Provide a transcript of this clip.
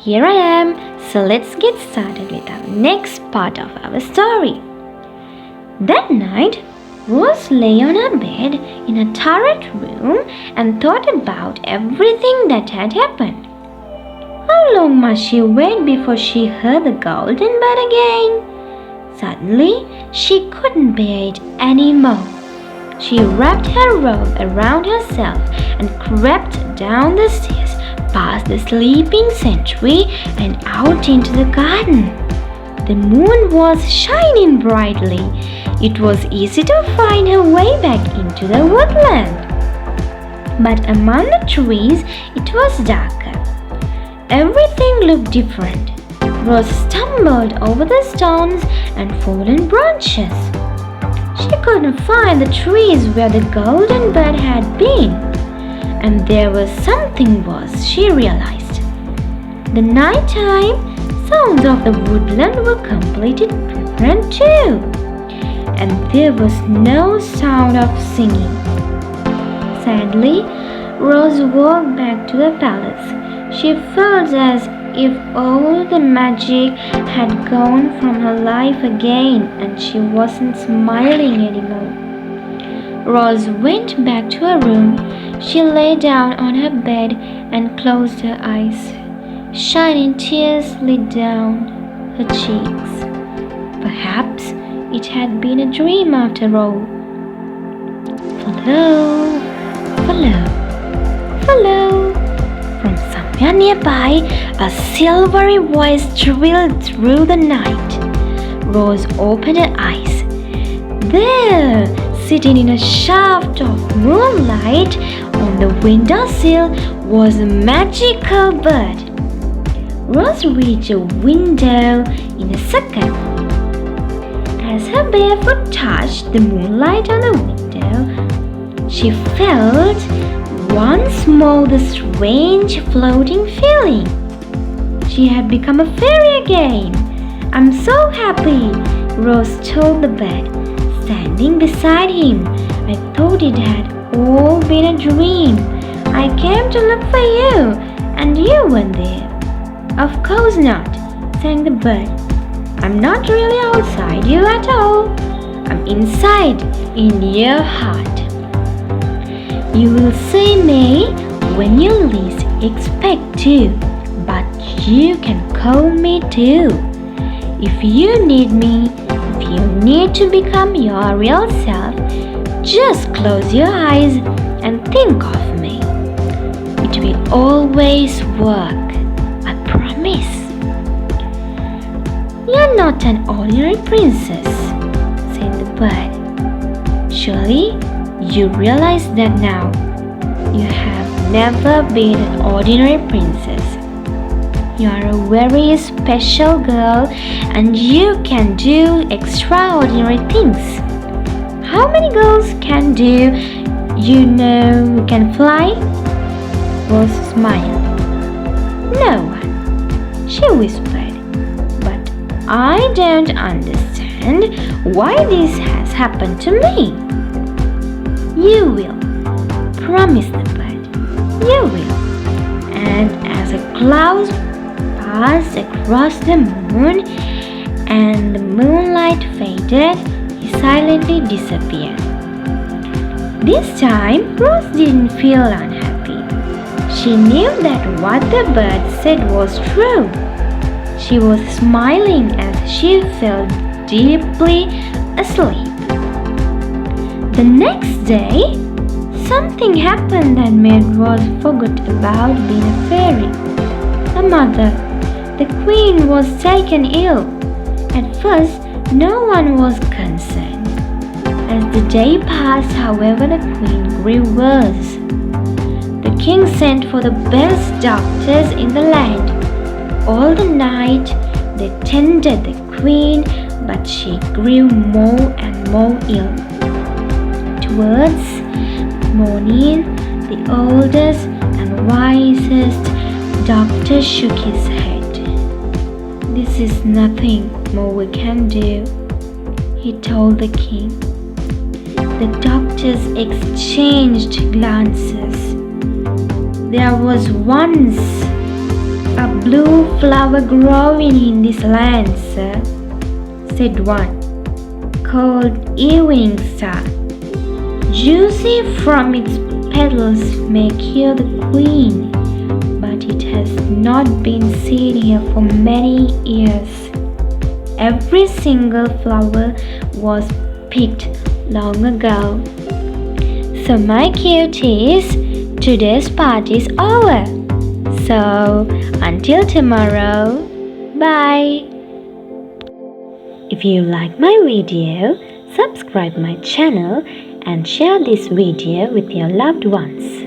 here I am. So let's get started with our next part of our story. That night, Rose lay on her bed in a turret room and thought about everything that had happened. How long must she wait before she heard the golden bird again? Suddenly, she couldn't bear it anymore. She wrapped her robe around herself and crept down the stairs, past the sleeping sentry and out into the garden. The moon was shining brightly. It was easy to find her way back into the woodland. But among the trees, it was darker. Everything looked different. Rose stumbled over the stones and fallen branches. She couldn't find the trees where the golden bird had been. And there was something worse, she realized. The nighttime sounds of the woodland were completely different too. And there was no sound of singing. Sadly, Rose walked back to the palace. She felt as if all the magic had gone from her life again and she wasn't smiling anymore. Rose went back to her room. She lay down on her bed and closed her eyes. Shining tears slid down her cheeks. Perhaps it had been a dream after all. Follow, follow, follow. From somewhere nearby, a silvery voice thrilled through the night. Rose opened her eyes. There, sitting in a shaft of moonlight on the windowsill, was a magical bird. Rose reached a window in a second. As her bare foot touched the moonlight on the window, she felt once more the strange floating feeling. She had become a fairy again. I'm so happy, Rose told the bird, standing beside him. I thought it had all been a dream. I came to look for you, and you weren't there. Of course not, sang the bird. I'm not really outside you at all. I'm inside, in your heart. You will see me when you least expect to, but you can call me too. If you need me, if you need to become your real self, just close your eyes and think of me. It will always work, I promise. You're not an ordinary princess, said the bird. Surely you realize that now. You have never been an ordinary princess. You are a very special girl and you can do extraordinary things. How many girls can do, can fly? Rose smiled. No one, she whispered. But I don't understand why this has happened to me. You will, promised the bird. You will. And as a cloud passed across the moon and the moonlight faded, he silently disappeared. This time, Rose didn't feel unhappy. She knew that what the bird said was true. She was smiling as she felt deeply asleep. The next day, something happened that made Rose forget about being a fairy. Her mother, the queen, was taken ill. At first, no one was concerned. As the day passed, however, the queen grew worse. The king sent for the best doctors in the land. All the night, they tended the queen, but she grew more and more ill. Towards morning, the oldest and wisest doctor shook his head. This is nothing more we can do, he told the king. The doctors exchanged glances. There was once "A blue flower growing in this land, sir," said one, "called evening star. Juicy from its petals may cure the queen, but it has not been seen here for many years. Every single flower was picked long ago." So my cuties, today's party is over. So until tomorrow, bye. If you like my video, subscribe my channel and share this video with your loved ones.